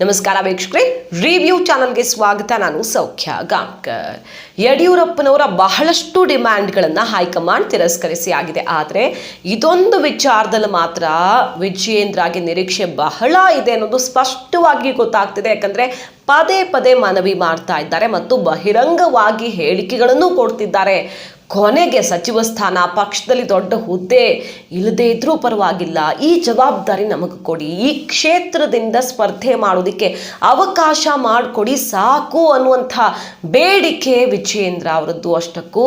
ನಮಸ್ಕಾರ ವೀಕ್ಷಕರೇ, ರಿವ್ಯೂ ಚಾನಲ್ಗೆ ಸ್ವಾಗತ. ನಾನು ಸೌಖ್ಯ ಗಾಂವ್ಕರ್. ಯಡಿಯೂರಪ್ಪನವರ ಬಹಳಷ್ಟು ಡಿಮ್ಯಾಂಡ್ಗಳನ್ನು ಹೈಕಮಾಂಡ್ ತಿರಸ್ಕರಿಸಿ ಆಗಿದೆ. ಆದರೆ ಇದೊಂದು ವಿಚಾರದಲ್ಲಿ ಮಾತ್ರ ವಿಜಯೇಂದ್ರಗೆ ನಿರೀಕ್ಷೆ ಬಹಳ ಇದೆ ಅನ್ನೋದು ಸ್ಪಷ್ಟವಾಗಿ ಗೊತ್ತಾಗ್ತಿದೆ. ಯಾಕಂದ್ರೆ ಪದೇ ಪದೇ ಮನವಿ ಮಾಡ್ತಾ ಇದ್ದಾರೆ ಮತ್ತು ಬಹಿರಂಗವಾಗಿ ಹೇಳಿಕೆಗಳನ್ನು ಕೊಡ್ತಿದ್ದಾರೆ. ಕೊನೆಗೆ ಸಚಿವ ಸ್ಥಾನ, ಪಕ್ಷದಲ್ಲಿ ದೊಡ್ಡ ಹುದ್ದೆ ಇಲ್ಲದೇ ಇದ್ರೂ ಪರವಾಗಿಲ್ಲ, ಈ ಜವಾಬ್ದಾರಿ ನಮಗೆ ಕೊಡಿ, ಈ ಕ್ಷೇತ್ರದಿಂದ ಸ್ಪರ್ಧೆ ಮಾಡೋದಕ್ಕೆ ಅವಕಾಶ ಮಾಡಿಕೊಡಿ ಸಾಕು ಅನ್ನುವಂಥ ಬೇಡಿಕೆ ವಿಜಯೇಂದ್ರ ಅವರದ್ದು. ಅಷ್ಟಕ್ಕೂ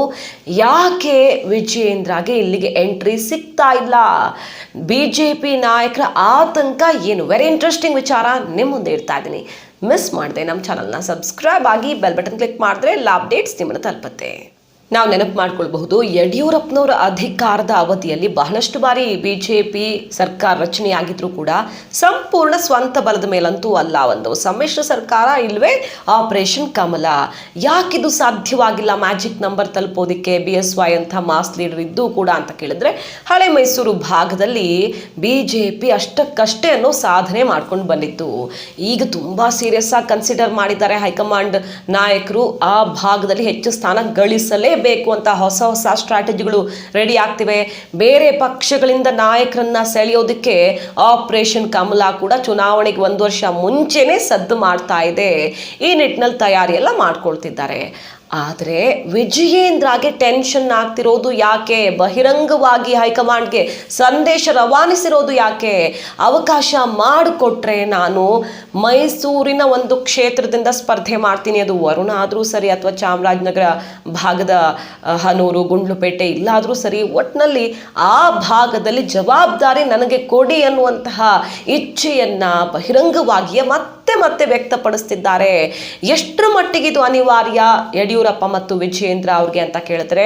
ಯಾಕೆ ವಿಜಯೇಂದ್ರಗೆ ಇಲ್ಲಿಗೆ ಎಂಟ್ರಿ ಸಿಗ್ತಾ ಇಲ್ಲ? BJP ನಾಯಕರ ಆತಂಕ ಏನು? ವೆರಿ ಇಂಟ್ರೆಸ್ಟಿಂಗ್ ವಿಚಾರ ನಿಮ್ಮ ಮುಂದೆ ಇಡ್ತಾ ಇದ್ದೀನಿ. ಮಿಸ್ ಮಾಡಿದೆ ನಮ್ಮ ಚಾನಲ್ನ ಸಬ್ಸ್ಕ್ರೈಬ್ ಆಗಿ, ಬೆಲ್ ಬಟನ್ ಕ್ಲಿಕ್ ಮಾಡಿದ್ರೆ ಎಲ್ಲ ಅಪ್ಡೇಟ್ಸ್ ನಿಮ್ಮನ್ನು ತಲುಪುತ್ತೆ. ನಾವು ನೆನಪು ಮಾಡ್ಕೊಳ್ಬಹುದು, ಯಡಿಯೂರಪ್ಪನವರ ಅಧಿಕಾರದ ಅವಧಿಯಲ್ಲಿ ಬಹಳಷ್ಟು ಬಾರಿ BJP ಸರ್ಕಾರ ರಚನೆಯಾಗಿದ್ರೂ ಕೂಡ ಸಂಪೂರ್ಣ ಸ್ವಂತ ಬಲದ ಮೇಲಂತೂ ಅಲ್ಲ. ಒಂದು ಸಮ್ಮಿಶ್ರ ಸರ್ಕಾರ ಇಲ್ವೇ ಆಪರೇಷನ್ ಕಮಲ. ಯಾಕಿದು ಸಾಧ್ಯವಾಗಿಲ್ಲ ಮ್ಯಾಜಿಕ್ ನಂಬರ್ ತಲುಪೋದಿಕ್ಕೆ? BSY ಅಂತ ಮಾಸ್ ಲೀಡರ್ ಇದ್ದು ಕೂಡ ಅಂತ ಕೇಳಿದ್ರೆ, ಹಳೆ ಮೈಸೂರು ಭಾಗದಲ್ಲಿ BJP ಅಷ್ಟಕ್ಕಷ್ಟೇ ಅನ್ನೋ ಸಾಧನೆ ಮಾಡ್ಕೊಂಡು ಬಂದಿತ್ತು. ಈಗ ತುಂಬಾ ಸೀರಿಯಸ್ ಆಗಿ ಕನ್ಸಿಡರ್ ಮಾಡಿದ್ದಾರೆ ಹೈಕಮಾಂಡ್ ನಾಯಕರು. ಆ ಭಾಗದಲ್ಲಿ ಹೆಚ್ಚು ಸ್ಥಾನ ಗಳಿಸಲೇ ಬೇಕು ಅಂತ ಹೊಸ ಸ್ಟ್ರಾಟಜಿಗಳು ರೆಡಿ ಆಗ್ತಿವೆ. ಬೇರೆ ಪಕ್ಷಗಳಿಂದ ನಾಯಕರನ್ನ ಸೆಳೆಯೋದಕ್ಕೆ ಆಪರೇಷನ್ ಕಮಲ ಕೂಡ ಚುನಾವಣೆಗೆ 1 ವರ್ಷ ಮುಂಚೆನೆ ಸದ್ದು ಮಾಡ್ತಾ ಇದೆ. ಈ ನಿಟ್ಟಿನಲ್ಲಿ ತಯಾರಿ ಎಲ್ಲ ಮಾಡ್ಕೊಳ್ತಿದ್ದಾರೆ. ಆದರೆ ವಿಜಯೇಂದ್ರಗೆ ಟೆನ್ಷನ್ ಆಗ್ತಿರೋದು ಯಾಕೆ? ಬಹಿರಂಗವಾಗಿ ಹೈಕಮಾಂಡ್ಗೆ ಸಂದೇಶ ರವಾನಿಸಿರೋದು ಯಾಕೆ? ಅವಕಾಶ ಮಾಡಿಕೊಟ್ರೆ ನಾನು ಮೈಸೂರಿನ ಒಂದು ಕ್ಷೇತ್ರದಿಂದ ಸ್ಪರ್ಧೆ ಮಾಡ್ತೀನಿ, ಅದು ವರುಣ ಆದರೂ ಸರಿ ಅಥವಾ ಚಾಮರಾಜನಗರ ಭಾಗದ ಹನೂರು, ಗುಂಡ್ಲುಪೇಟೆ ಇಲ್ಲಾದರೂ ಸರಿ, ಒಟ್ಟಿನಲ್ಲಿ ಆ ಭಾಗದಲ್ಲಿ ಜವಾಬ್ದಾರಿ ನನಗೆ ಕೊಡಿ ಅನ್ನುವಂತಹ ಇಚ್ಛೆಯನ್ನ ಬಹಿರಂಗವಾಗಿಯೇ ಮತ್ತೆ ವ್ಯಕ್ತಪಡಿಸ್ತಿದ್ದಾರೆ. ಎಷ್ಟರ ಮಟ್ಟಿಗೆ ಇದು ಅನಿವಾರ್ಯ ಯಡಿಯೂರಪ್ಪ ಮತ್ತು ವಿಜಯೇಂದ್ರ ಅವ್ರಿಗೆ ಅಂತ ಕೇಳಿದ್ರೆ,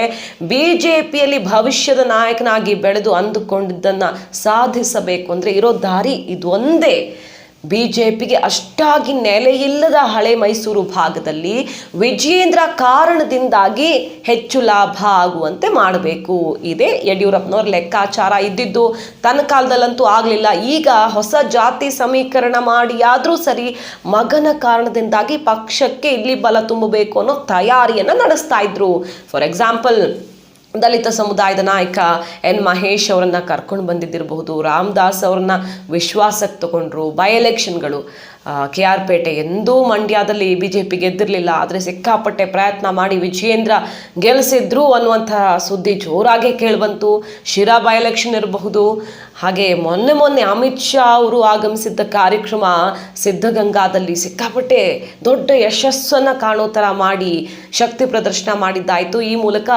BJPಯಲ್ಲಿ ಭವಿಷ್ಯದ ನಾಯಕನಾಗಿ ಬೆಳೆದು ಅಂದುಕೊಂಡಿದ್ದನ್ನ ಸಾಧಿಸಬೇಕು ಅಂದ್ರೆ ಇರೋ ದಾರಿ ಇದೊಂದೇ. BJPಗೆ ಅಷ್ಟಾಗಿ ನೆಲೆಯಿಲ್ಲದ ಹಳೆ ಮೈಸೂರು ಭಾಗದಲ್ಲಿ ವಿಜಯೇಂದ್ರ ಕಾರಣದಿಂದಾಗಿ ಹೆಚ್ಚು ಲಾಭ ಆಗುವಂತೆ ಮಾಡಬೇಕು. ಇದೇ ಯಡಿಯೂರಪ್ಪನವ್ರ ಲೆಕ್ಕಾಚಾರ ಇದ್ದಿದ್ದು. ತನ್ನ ಕಾಲದಲ್ಲಂತೂ ಆಗಲಿಲ್ಲ. ಈಗ ಹೊಸ ಜಾತಿ ಸಮೀಕರಣ ಮಾಡಿ ಆದರೂ ಸರಿ, ಮಗನ ಕಾರಣದಿಂದಾಗಿ ಪಕ್ಷಕ್ಕೆ ಇಲ್ಲಿ ಬಲ ತುಂಬಬೇಕು ಅನ್ನೋ ತಯಾರಿಯನ್ನು ನಡೆಸ್ತಾ ಇದ್ರು. ಫಾರ್ ಎಕ್ಸಾಂಪಲ್, ದಲಿತ ಸಮುದಾಯದ ನಾಯಕ ಎನ್ ಮಹೇಶ್ ಅವರನ್ನ ಕರ್ಕೊಂಡು ಬಂದಿದ್ದಿರಬಹುದು, ರಾಮದಾಸ್ ಅವ್ರನ್ನ ವಿಶ್ವಾಸಕ್ಕೆ ತಗೊಂಡ್ರು. ಬೈ ಎಲೆಕ್ಷನ್ಗಳು KR ಪೇಟೆ ಎಂದೂ ಮಂಡ್ಯದಲ್ಲಿ BJP ಗೆದ್ದಿರಲಿಲ್ಲ, ಆದರೆ ಸಿಕ್ಕಾಪಟ್ಟೆ ಪ್ರಯತ್ನ ಮಾಡಿ ವಿಜಯೇಂದ್ರ ಗೆಲ್ಲಿಸಿದ್ರು ಅನ್ನುವಂತಹ ಸುದ್ದಿ ಜೋರಾಗೆ ಕೇಳಿಬಂತು. ಶಿರಾ ಬೈ ಎಲೆಕ್ಷನ್ ಇರಬಹುದು. ಹಾಗೆ ಮೊನ್ನೆ ಅಮಿತ್ ಶಾ ಅವರು ಆಗಮಿಸಿದ್ದ ಕಾರ್ಯಕ್ರಮ ಸಿದ್ಧಗಂಗಾದಲ್ಲಿ ಸಿಕ್ಕಾಪಟ್ಟೆ ದೊಡ್ಡ ಯಶಸ್ಸನ್ನು ಕಾಣೋ ಥರ ಮಾಡಿ ಶಕ್ತಿ ಪ್ರದರ್ಶನ ಮಾಡಿದ್ದಾಯಿತು. ಈ ಮೂಲಕ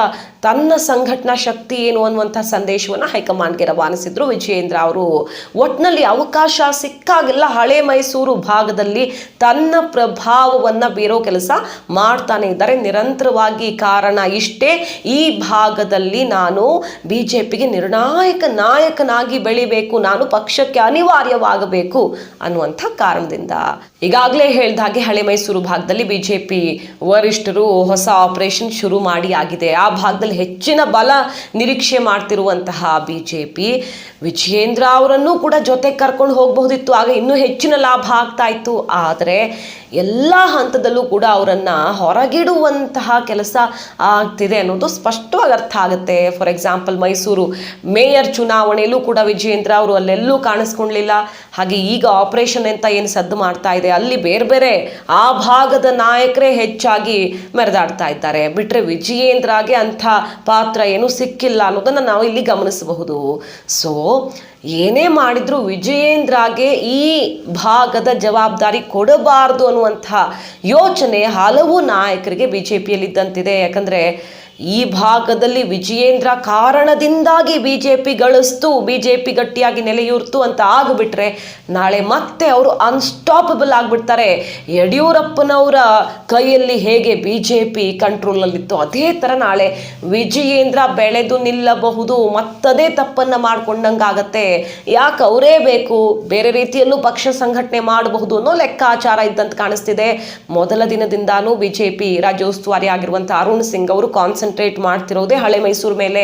ತನ್ನ ಸಂಘಟನಾ ಶಕ್ತಿ ಏನು ಅನ್ನುವಂಥ ಸಂದೇಶವನ್ನು ಹೈಕಮಾಂಡ್ಗೆ ರವಾನಿಸಿದ್ರು ವಿಜಯೇಂದ್ರ ಅವರು. ಒಟ್ಟಿನಲ್ಲಿ ಅವಕಾಶ ಸಿಕ್ಕಾಗೆಲ್ಲ ಹಳೆ ಮೈಸೂರು ಭಾಗದಲ್ಲಿ ತನ್ನ ಪ್ರಭಾವವನ್ನು ಬೀರೋ ಕೆಲಸ ಮಾಡ್ತಾನೆ ಇದ್ದಾರೆ ನಿರಂತರವಾಗಿ. ಕಾರಣ ಇಷ್ಟೇ, ಈ ಭಾಗದಲ್ಲಿ ನಾನು BJPಗೆ ನಿರ್ಣಾಯಕ ನಾಯಕನಾಗಿ ಬೆಳಿಬೇಕು, ನಾನು ಪಕ್ಷಕ್ಕೆ ಅನಿವಾರ್ಯವಾಗಬೇಕು ಅನ್ನುವಂಥ ಕಾರಣದಿಂದ. ಈಗಾಗಲೇ ಹೇಳಿದ ಹಾಗೆ ಹಳೆ ಮೈಸೂರು ಭಾಗದಲ್ಲಿ BJP ವರಿಷ್ಠರು ಹೊಸ ಆಪರೇಷನ್ ಶುರು ಮಾಡಿ ಆಗಿದೆ. ಆ ಭಾಗದಲ್ಲಿ ಹೆಚ್ಚಿನ ಬಲ ನಿರೀಕ್ಷೆ ಮಾಡ್ತಿರುವಂತಹ BJP ವಿಜಯೇಂದ್ರ ಅವರನ್ನು ಕೂಡ ಜೊತೆ ಕರ್ಕೊಂಡು ಹೋಗಬಹುದಿತ್ತು, ಆಗ ಇನ್ನೂ ಹೆಚ್ಚಿನ ಲಾಭ ಆಗ್ತಾ ಇತ್ತು. ಆದರೆ ಎಲ್ಲ ಹಂತದಲ್ಲೂ ಕೂಡ ಅವರನ್ನ ಹೊರಗಿಡುವಂತಹ ಕೆಲಸ ಆಗ್ತಿದೆ ಅನ್ನೋದು ಸ್ಪಷ್ಟವಾಗಿ ಅರ್ಥ ಆಗುತ್ತೆ. ಫಾರ್ ಎಕ್ಸಾಂಪಲ್, ಮೈಸೂರು ಮೇಯರ್ ಚುನಾವಣೆಯಲ್ಲೂ ಕೂಡ ವಿಜಯೇಂದ್ರ ಅವರು ಅಲ್ಲೆಲ್ಲೂ ಕಾಣಿಸ್ಕೊಳ್ಳಲಿಲ್ಲ. ಹಾಗೆ ಈಗ ಆಪರೇಷನ್ ಅಂತ ಏನು ಸದ್ದು ಮಾಡ್ತಾ ಇದೆ, ಅಲ್ಲಿ ಬೇರೆ ಆ ಭಾಗದ ನಾಯಕರೇ ಹೆಚ್ಚಾಗಿ ಮೆರೆದಾಡ್ತಾ ಇದ್ದಾರೆ. ಬಿಟ್ರೆ ವಿಜಯೇಂದ್ರಗೆ ಅಂಥ ಪಾತ್ರ ಏನು ಸಿಕ್ಕಿಲ್ಲ ಅನ್ನೋದನ್ನು ನಾವು ಇಲ್ಲಿ ಗಮನಿಸಬಹುದು. ಸೊ ಏನೇ ಮಾಡಿದ್ರು ವಿಜಯೇಂದ್ರಗೆ ಈ ಭಾಗದ ಜವಾಬ್ದಾರಿ ಕೊಡಬಾರದು ಅನ್ನುವಂಥ ಯೋಚನೆ ಹಲವು ನಾಯಕರಿಗೆ BJPಯಲ್ಲಿ ಇದ್ದಂತಿದೆ. ಯಾಕಂದರೆ ಈ ಭಾಗದಲ್ಲಿ ವಿಜಯೇಂದ್ರ ಕಾರಣದಿಂದಾಗಿ BJP ಗಳಿಸ್ತು, BJP ಗಟ್ಟಿಯಾಗಿ ನೆಲೆಯೂರ್ತು ಅಂತ ಆಗಿಬಿಟ್ರೆ ನಾಳೆ ಮತ್ತೆ ಅವರು ಅನ್ಸ್ಟಾಪಬಲ್ ಆಗಿಬಿಡ್ತಾರೆ. ಯಡಿಯೂರಪ್ಪನವರ ಕೈಯಲ್ಲಿ ಹೇಗೆ BJP ಕಂಟ್ರೋಲಲ್ಲಿತ್ತು, ಅದೇ ಥರ ನಾಳೆ ವಿಜಯೇಂದ್ರ ಬೆಳೆದು ನಿಲ್ಲಬಹುದು. ಮತ್ತದೇ ತಪ್ಪನ್ನು ಮಾಡ್ಕೊಂಡಂಗಾಗತ್ತೆ. ಯಾಕೆ ಅವರೇ ಬೇಕು, ಬೇರೆ ರೀತಿಯಲ್ಲೂ ಪಕ್ಷ ಸಂಘಟನೆ ಮಾಡಬಹುದು ಅನ್ನೋ ಲೆಕ್ಕಾಚಾರ ಇದ್ದಂತ ಕಾಣಿಸ್ತಿದೆ. ಮೊದಲ ದಿನದಿಂದಾನು BJP ರಾಜ್ಯ ಉಸ್ತುವಾರಿ ಆಗಿರುವಂಥ ಅರುಣ್ ಸಿಂಗ್ ಅವರು ಕಾನ್ಸೆಪ್ಟ್ ಕಾನ್ಸಂಟ್ರೇಟ್ ಮಾಡ್ತಿರೋದೇ ಹಳೆ ಮೈಸೂರು ಮೇಲೆ.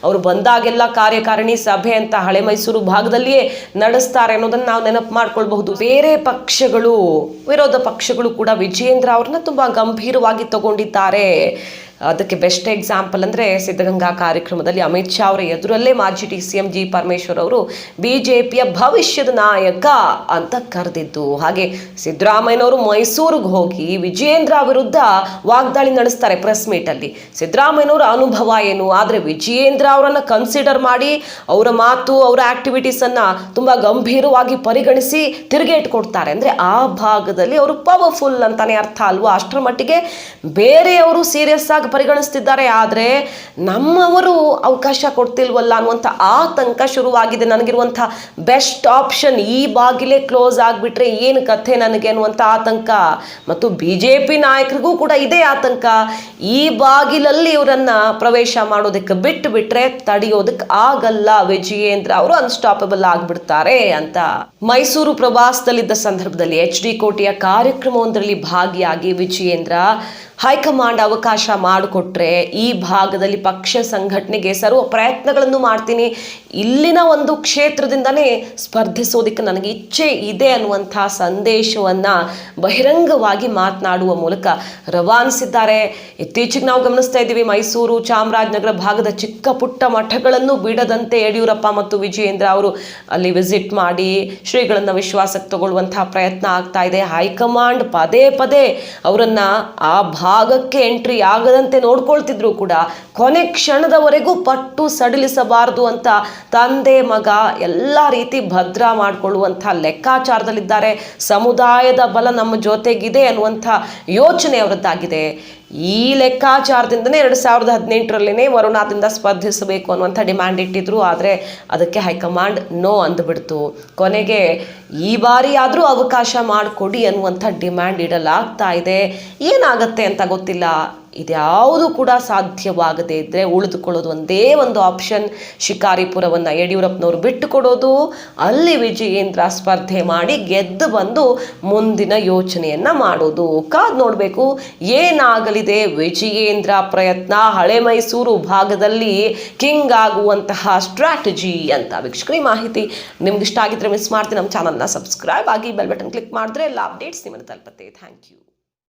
ಅವರು ಬಂದಾಗೆಲ್ಲ ಕಾರ್ಯಕಾರಿಣಿ ಸಭೆ ಅಂತ ಹಳೆ ಮೈಸೂರು ಭಾಗದಲ್ಲಿಯೇ ನಡೆಸ್ತಾರೆ ಅನ್ನೋದನ್ನ ನಾವು ನೆನಪು ಮಾಡ್ಕೊಳ್ಬಹುದು. ಬೇರೆ ಪಕ್ಷಗಳು, ವಿರೋಧ ಪಕ್ಷಗಳು ಕೂಡ ವಿಜಯೇಂದ್ರ ಅವ್ರನ್ನ ತುಂಬಾ ಗಂಭೀರವಾಗಿ ತಗೊಂಡಿದ್ದಾರೆ. ಅದಕ್ಕೆ ಬೆಸ್ಟ್ ಎಕ್ಸಾಂಪಲ್ ಅಂದರೆ ಸಿದ್ಧಗಂಗಾ ಕಾರ್ಯಕ್ರಮದಲ್ಲಿ ಅಮಿತ್ ಶಾ ಅವರ ಎದುರಲ್ಲೇ ಮಾಜಿ DCM ಜಿ ಪರಮೇಶ್ವರ್ ಅವರು BJPಯ ಭವಿಷ್ಯದ ನಾಯಕ ಅಂತ ಕರೆದಿದ್ದು. ಹಾಗೆ ಸಿದ್ದರಾಮಯ್ಯನವರು ಮೈಸೂರಿಗೆ ಹೋಗಿ ವಿಜಯೇಂದ್ರ ವಿರುದ್ಧ ವಾಗ್ದಾಳಿ ನಡೆಸ್ತಾರೆ ಪ್ರೆಸ್ ಮೀಟಲ್ಲಿ. ಸಿದ್ದರಾಮಯ್ಯನವರ ಅನುಭವ ಏನು, ಆದರೆ ವಿಜಯೇಂದ್ರ ಅವರನ್ನು ಕನ್ಸಿಡರ್ ಮಾಡಿ ಅವರ ಮಾತು, ಅವರ ಆಕ್ಟಿವಿಟೀಸನ್ನು ತುಂಬ ಗಂಭೀರವಾಗಿ ಪರಿಗಣಿಸಿ ತಿರುಗೇಟ್ ಕೊಡ್ತಾರೆ. ಅಂದರೆ ಆ ಭಾಗದಲ್ಲಿ ಅವರು ಪವರ್ಫುಲ್ ಅಂತಾನೆ ಅರ್ಥ ಅಲ್ವಾ. ಅಷ್ಟರ ಮಟ್ಟಿಗೆ ಬೇರೆಯವರು ಸೀರಿಯಸ್ ಆಗಿ ಪರಿಗಣಿಸ್ತಿದ್ದಾರೆ, ಆದರೆ ನಮ್ಮವರು ಅವಕಾಶ ಕೊಡ್ತಿಲ್ವಲ್ಲ ಅನ್ನುವಂಥ ಆತಂಕ ಶುರುವಾಗಿದೆ. ನನಗಿರುವಂಥ ಬೆಸ್ಟ್ ಆಪ್ಷನ್ ಈ ಬಾಗಿಲೇ ಕ್ಲೋಸ್ ಆಗಿಬಿಟ್ರೆ ಏನು ಕಥೆ ನನಗೆ ಅನ್ನುವಂಥ ಆತಂಕ, ಮತ್ತು BJP ನಾಯಕರಿಗೂ ಕೂಡ ಇದೇ ಆತಂಕ. ಈ ಬಾಗಿಲಲ್ಲಿ ಇವರನ್ನ ಪ್ರವೇಶ ಮಾಡೋದಕ್ಕೆ ಬಿಟ್ಟು ಬಿಟ್ರೆ ತಡೆಯೋದಕ್ಕೆ ಆಗಲ್ಲ, ವಿಜಯೇಂದ್ರ ಅವರು ಅನ್ಸ್ಟಾಪಬಲ್ ಆಗಿಬಿಡ್ತಾರೆ ಅಂತ. ಮೈಸೂರು ಪ್ರವಾಸದಲ್ಲಿದ್ದ ಸಂದರ್ಭದಲ್ಲಿ HD ಕೋಟೆಯ ಕಾರ್ಯಕ್ರಮವೊಂದರಲ್ಲಿ ಭಾಗಿಯಾಗಿ ವಿಜಯೇಂದ್ರ ಹೈಕಮಾಂಡ್ ಅವಕಾಶ ಮಾಡಿಕೊಟ್ರೆ ಈ ಭಾಗದಲ್ಲಿ ಪಕ್ಷ ಸಂಘಟನೆಗೆ ಸರ್ವ ಪ್ರಯತ್ನಗಳನ್ನು ಮಾಡ್ತೀನಿ, ಇಲ್ಲಿನ ಒಂದು ಕ್ಷೇತ್ರದಿಂದನೇ ಸ್ಪರ್ಧಿಸೋದಕ್ಕೆ ನನಗೆ ಇಚ್ಛೆ ಇದೆ ಅನ್ನುವಂಥ ಸಂದೇಶವನ್ನು ಬಹಿರಂಗವಾಗಿ ಮಾತನಾಡುವ ಮೂಲಕ ರವಾನಿಸಿದ್ದಾರೆ. ಇತ್ತೀಚೆಗೆ ನಾವು ಗಮನಿಸ್ತಾ ಇದ್ದೀವಿ, ಮೈಸೂರು ಚಾಮರಾಜನಗರ ಭಾಗದ ಚಿಕ್ಕ ಪುಟ್ಟ ಮಠಗಳನ್ನು ಬಿಡದಂತೆ ಯಡಿಯೂರಪ್ಪ ಮತ್ತು ವಿಜಯೇಂದ್ರ ಅವರು ಅಲ್ಲಿ ವಿಸಿಟ್ ಮಾಡಿ ಶ್ರೀಗಳನ್ನು ವಿಶ್ವಾಸಕ್ಕೆ ತಗೊಳ್ಳುವಂತಹ ಪ್ರಯತ್ನ ಆಗ್ತಾ ಇದೆ. ಹೈಕಮಾಂಡ್ ಪದೇ ಪದೇ ಅವರನ್ನು ಆ ಭಾಗಕ್ಕೆ ಎಂಟ್ರಿ ಆಗದಂತೆ ನೋಡ್ಕೊಳ್ತಿದ್ರು ಕೂಡ ಕೊನೆ ಕ್ಷಣದವರೆಗೂ ಪಟ್ಟು ಸಡಿಲಿಸಬಾರದು ಅಂತ ತಂದೆ ಮಗ ಎಲ್ಲ ರೀತಿ ಭದ್ರ ಮಾಡಿಕೊಳ್ಳುವಂಥ ಲೆಕ್ಕಾಚಾರದಲ್ಲಿದ್ದಾರೆ. ಸಮುದಾಯದ ಬಲ ನಮ್ಮ ಜೊತೆಗಿದೆ ಅನ್ನುವಂಥ ಯೋಚನೆ ಅವರದ್ದಾಗಿದೆ. ಈ ಲೆಕ್ಕಾಚಾರದಿಂದನೇ 2018ರಲ್ಲೇ ವರುಣಾದಿಂದ ಸ್ಪರ್ಧಿಸಬೇಕು ಅನ್ನುವಂಥ ಡಿಮ್ಯಾಂಡ್ ಇಟ್ಟಿದ್ರು, ಆದರೆ ಅದಕ್ಕೆ ಹೈಕಮಾಂಡ್ ನೋ ಅಂದುಬಿಡ್ತು. ಕೊನೆಗೆ ಈ ಬಾರಿ ಆದರೂ ಅವಕಾಶ ಮಾಡಿಕೊಡಿ ಅನ್ನುವಂಥ ಡಿಮ್ಯಾಂಡ್ ಇಡಲಾಗ್ತಾ ಇದೆ. ಏನಾಗತ್ತೆ ಅಂತ ಗೊತ್ತಿಲ್ಲ. ಇದ್ಯಾವುದು ಕೂಡ ಸಾಧ್ಯವಾಗದೇ ಇದ್ದರೆ ಉಳಿದುಕೊಳ್ಳೋದು ಒಂದೇ ಒಂದು ಆಪ್ಷನ್, ಶಿಕಾರಿಪುರವನ್ನು ಯಡಿಯೂರಪ್ಪನವರು ಬಿಟ್ಟು ಕೊಡೋದು, ಅಲ್ಲಿ ವಿಜಯೇಂದ್ರ ಸ್ಪರ್ಧೆ ಮಾಡಿ ಗೆದ್ದು ಬಂದು ಮುಂದಿನ ಯೋಚನೆಯನ್ನು ಮಾಡೋದು. ಕಾದು ನೋಡಬೇಕು ಏನಾಗಲಿದೆ ವಿಜಯೇಂದ್ರ ಪ್ರಯತ್ನ, ಹಳೆ ಮೈಸೂರು ಭಾಗದಲ್ಲಿ ಕಿಂಗ್ ಆಗುವಂತಹ ಸ್ಟ್ರಾಟಜಿ ಅಂತ. ವೀಕ್ಷಕರ, ಈ ಮಾಹಿತಿ ನಿಮ್ಗೆ ಇಷ್ಟ ಆಗಿದ್ರೆ ಮಿಸ್ ಮಾಡ್ತೀನಿ, ನಮ್ಮ ಚಾನಲ್ನ ಸಬ್ಸ್ಕ್ರೈಬ್ ಆಗಿ ಬೆಲ್ ಬಟನ್ ಕ್ಲಿಕ್ ಮಾಡಿದ್ರೆ ಎಲ್ಲ ಅಪ್ಡೇಟ್ಸ್ ನಿಮ್ಮನ್ನು ತಲುಪುತ್ತೆ. Thank you.